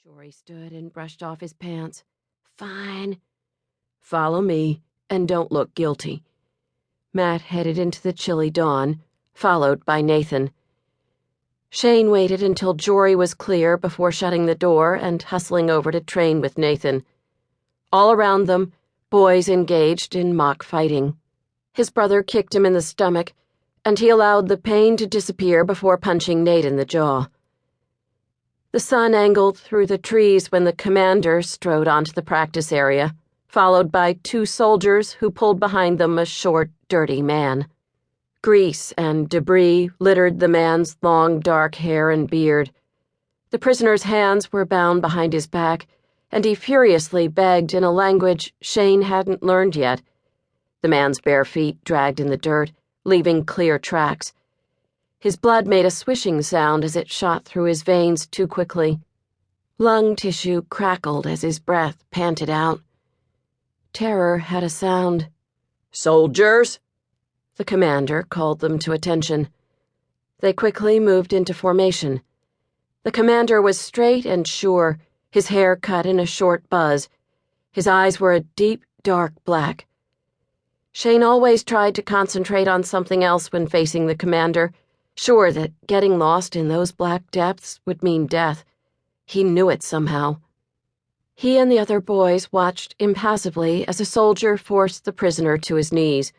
Jory stood and brushed off his pants. Fine. Follow me, and don't look guilty. Matt headed into the chilly dawn, followed by Nathan. Shane waited until Jory was clear before shutting the door and hustling over to train with Nathan. All around them, boys engaged in mock fighting. His brother kicked him in the stomach, and he allowed the pain to disappear before punching Nate in the jaw. The sun angled through the trees when the commander strode onto the practice area, followed by two soldiers who pulled behind them a short, dirty man. Grease and debris littered the man's long, dark hair and beard. The prisoner's hands were bound behind his back, and he furiously begged in a language Shane hadn't learned yet. The man's bare feet dragged in the dirt, leaving clear tracks. His blood made a swishing sound as it shot through his veins too quickly. Lung tissue crackled as his breath panted out. Terror had a sound. "Soldiers!" The commander called them to attention. They quickly moved into formation. The commander was straight and sure, his hair cut in a short buzz. His eyes were a deep, dark black. Shane always tried to concentrate on something else when facing the commander, sure that getting lost in those black depths would mean death. He knew it somehow. He and the other boys watched impassively as a soldier forced the prisoner to his knees.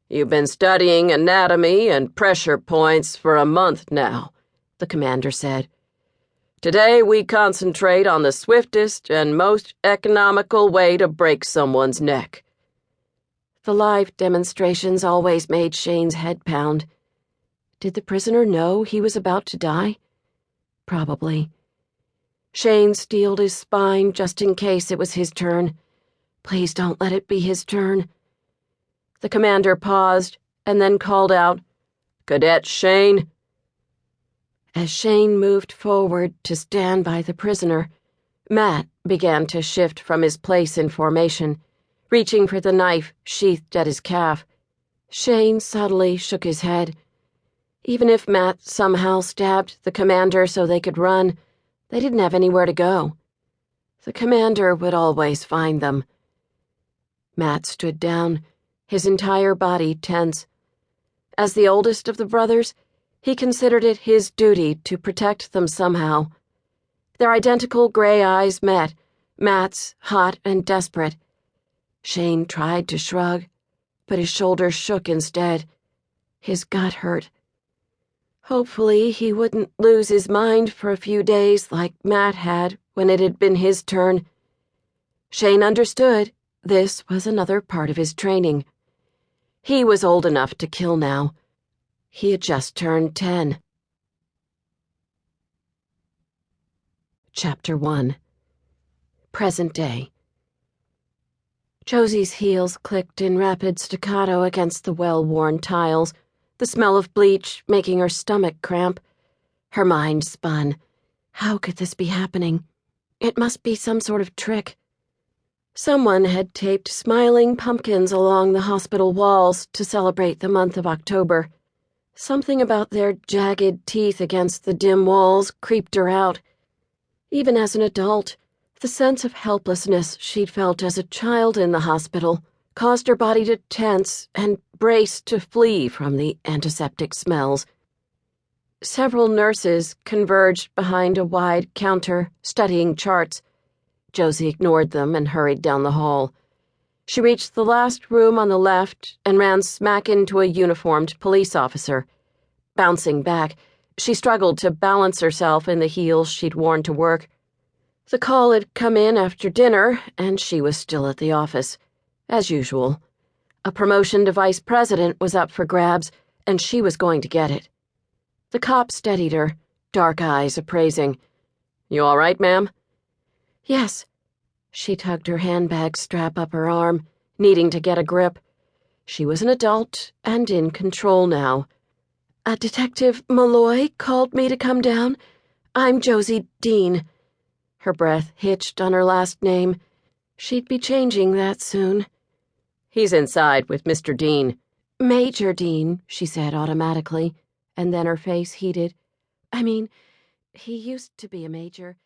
"You've been studying anatomy and pressure points for a month now," the commander said. "Today we concentrate on the swiftest and most economical way to break someone's neck." The live demonstrations always made Shane's head pound. Did the prisoner know he was about to die? Probably. Shane steeled his spine just in case it was his turn. Please don't let it be his turn. The commander paused and then called out, "Cadet Shane." As Shane moved forward to stand by the prisoner, Matt began to shift from his place in formation, reaching for the knife sheathed at his calf. Shane subtly shook his head. Even if Matt somehow stabbed the commander so they could run, they didn't have anywhere to go. The commander would always find them. Matt stood down, his entire body tense. As the oldest of the brothers, he considered it his duty to protect them somehow. Their identical gray eyes met, Matt's hot and desperate. Shane tried to shrug, but his shoulders shook instead. His gut hurt. Hopefully he wouldn't lose his mind for a few days like Matt had when it had been his turn. Shane understood this was another part of his training. He was old enough to kill now. He had just turned 10. Chapter 1. Present Day. Josie's heels clicked in rapid staccato against the well-worn tiles, the smell of bleach making her stomach cramp. Her mind spun. How could this be happening? It must be some sort of trick. Someone had taped smiling pumpkins along the hospital walls to celebrate the month of October. Something about their jagged teeth against the dim walls creeped her out. Even as an adult, the sense of helplessness she'd felt as a child in the hospital caused her body to tense and brace to flee from the antiseptic smells. Several nurses converged behind a wide counter, studying charts. Josie ignored them and hurried down the hall. She reached the last room on the left and ran smack into a uniformed police officer. Bouncing back, she struggled to balance herself in the heels she'd worn to work. The call had come in after dinner, and she was still at the office. As usual. A promotion to vice president was up for grabs, and she was going to get it. The cop steadied her, dark eyes appraising. "You all right, ma'am?" "Yes." She tugged her handbag strap up her arm, needing to get a grip. She was an adult and in control now. "Detective Malloy called me to come down. I'm Josie Dean." Her breath hitched on her last name. She'd be changing that soon. "He's inside with Mr. Dean." "Major Dean," she said automatically, and then her face heated. "I mean, he used to be a major."